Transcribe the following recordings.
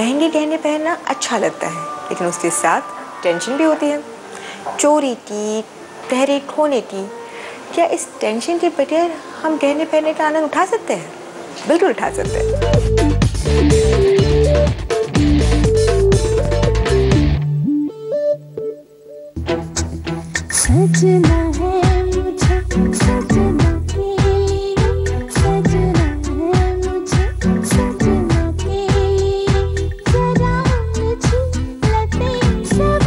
महंगे गहने पहनना अच्छा लगता है, लेकिन उसके साथ टेंशन भी होती है, चोरी की, गहरे खोने की। क्या इस टेंशन के बगैर हम गहने पहनने का आनंद उठा सकते हैं? बिल्कुल उठा सकते हैं। सजना है मुझे सजना के, सजना है मुझे सजना के, जरा मुझे लटे सवार।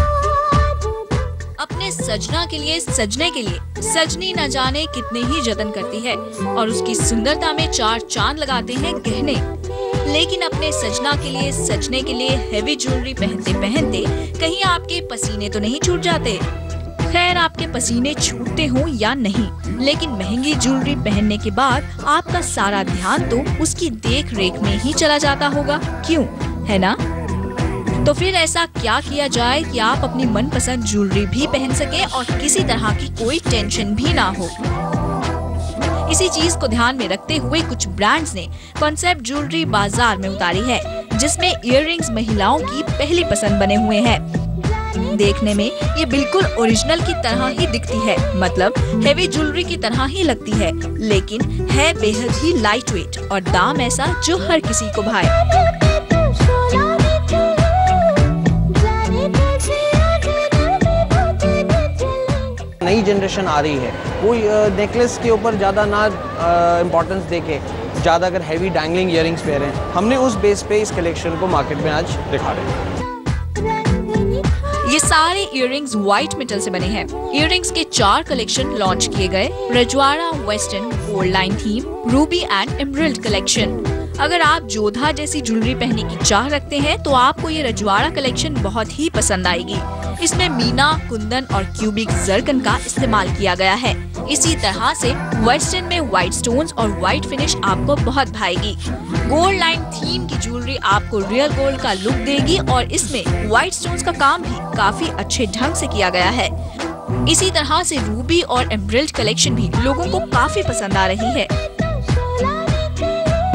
अपने सजना के लिए सजने के लिए सजनी न जाने कितने ही जतन करती है और उसकी सुंदरता में चार चांद लगाते हैं गहने। लेकिन अपने सजना के लिए सजने के लिए हेवी ज्वेलरी पहनते पहनते कहीं आपके पसीने तो नहीं छूट जाते? खैर, आपके पसीने छूटते हों या नहीं, लेकिन महंगी ज्वेलरी पहनने के बाद आपका सारा ध्यान तो उसकी देख रेख में ही चला जाता होगा, क्यों, है ना? तो फिर ऐसा क्या किया जाए कि आप अपनी मनपसंद ज्वेलरी भी पहन सकें और किसी तरह की कोई टेंशन भी ना हो। इसी चीज को ध्यान में रखते हुए कुछ ब्रांड्स ने कॉन्सेप्ट ज्वेलरी बाजार में उतारी है, जिसमें इयररिंग्स महिलाओं की पहली पसंद बने हुए हैं। देखने में ये बिल्कुल ओरिजिनल की तरह ही दिखती है, मतलब हेवी ज्वेलरी की तरह ही लगती है, लेकिन है बेहद ही लाइट वेट और दाम ऐसा जो हर किसी को भाए। नई जनरेशन आ रही है, कोई नेकलेस के ऊपर ज़्यादा ना इम्पोर्टेंस देके ज़्यादा अगर हैवी डैंगलिंग इयररिंग्स पहने, हमने उस बेस पे इस कलेक्शन को मार्केट में आज दिखा रहे हैं। ये सारे इयररिंग्स व्हाइट मेटल से बने हैं। इयररिंग्स के 4 कलेक्शन लॉन्च किए गए, Rajwada western, gold line theme, ruby and emerald collection. अगर आप जोधा जैसी ज्वेलरी पहनने की चाह रखते हैं तो आपको ये रजवाड़ा कलेक्शन बहुत ही पसंद आएगी। इसमें मीना, कुंदन और क्यूबिक जरकन का इस्तेमाल किया गया है। इसी तरह से वेस्टर्न में व्हाइट स्टोन्स और व्हाइट फिनिश आपको बहुत भाएगी। गोल्ड लाइन थीम की ज्वेलरी आपको रियल गोल्ड का लुक देगी और इसमें व्हाइट स्टोन्स का काम भी काफी अच्छे ढंग से किया गया है। इसी तरह से रूबी और एमराल्ड कलेक्शन भी लोगों को काफी पसंद आ रही है।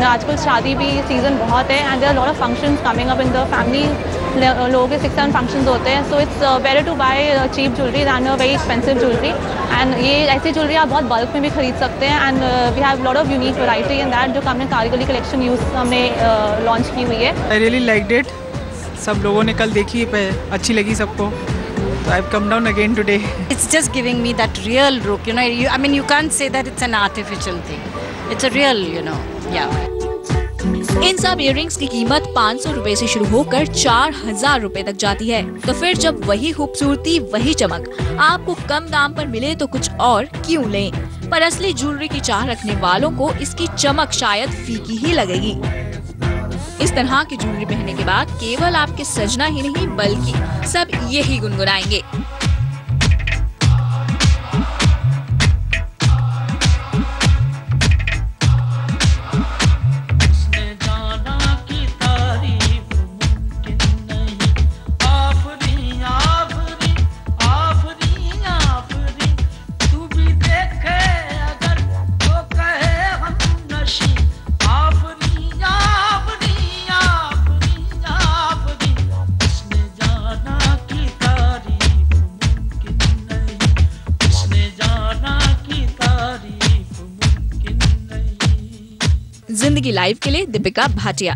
आजकल शादी भी सीजन बहुत है and there are lot of functions coming up in the family. लोगों के 6-7 फंक्शंस होते हैं, so it's better to buy cheap jewellery than very expensive jewellery. And ये ऐसी ज्वेलरी आप बहुत बल्क में भी खरीद सकते हैं and we have lot of unique variety in that, जो हमने कारीगरी कलेक्शन हमने लॉन्च की हुई है। I really liked it. सब लोगों ने कल देखी, अच्छी लगी सबको, so I've come down again today. It's just giving me that real look, you know. I mean, you can't say that it's an artificial thing. It's a real, you know, yeah. इन सब earrings की कीमत 500 रुपए से शुरू होकर 4000 रुपए तक जाती है। तो फिर जब वही खूबसूरती, वही चमक आपको कम दाम पर मिले तो कुछ और क्यों लें? पर असली ज्वेलरी की चाह रखने वालों को इसकी चमक शायद फीकी ही लगेगी। इस तरह की ज्वेलरी पहनने के बाद केवल आपके सजना ही नहीं बल्कि सब यही गुनगुनाएंगे। जिंदगी लाइव के लिए दीपिका भाटिया।